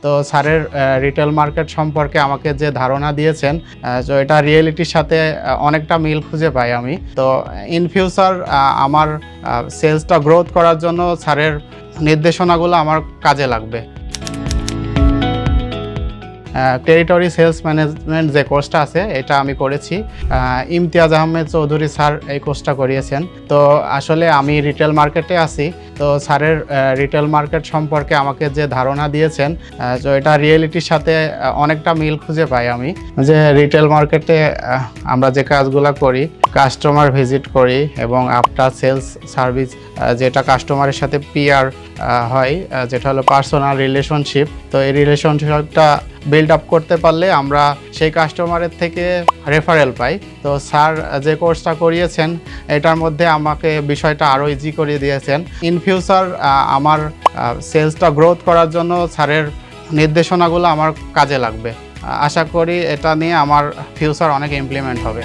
তো স্যারের retail market সম্পর্কে আমাকে যে ধারণা দিয়েছেন, তো এটা রিয়েলিটির সাথে অনেকটা মিল খুঁজে পাই আমি। তো ইন ফিউচার আমার সেলসটা গ্রোথ করার জন্য স্যারের নির্দেশনাগুলো আমার কাজে লাগবে। টেরিটরি সেলস ম্যানেজমেন্ট যে কোর্সটা আছে এটা আমি করেছি। ইমতিয়াজ আহমেদ চৌধুরী স্যার এই কোর্সটা করিয়েছেন। তো আসলে আমি রিটেল মার্কেটে আছি, তো স্যারের রিটেল মার্কেট সম্পর্কে আমাকে যে ধারণা দিয়েছেন, তো এটা রিয়েলিটির সাথে অনেকটা মিল খুঁজে পাই আমি। যে রিটেল মার্কেটে আমরা যে কাজগুলো করি, কাস্টমার ভিজিট করি এবং আফটার সেলস সার্ভিস, যেটা কাস্টমারের সাথে পিআর হয়, যেটা হলো পার্সোনাল রিলেশনশিপ। তো এই রিলেশনশিপটা বিল্ড আপ করতে পারলে আমরা সেই কাস্টমারের থেকে রেফারেল পাই। তো স্যার যে কোর্সটা করিয়েছেন এটার মধ্যে আমাকে বিষয়টা আরও ইজি করে দিয়েছেন। ইন ফিউচার আমার সেলসটা গ্রোথ করার জন্য স্যারের নির্দেশনাগুলো আমার কাজে লাগবে। আশা করি এটা নিয়ে আমার ফিউচার অনেক ইমপ্লিমেন্ট হবে।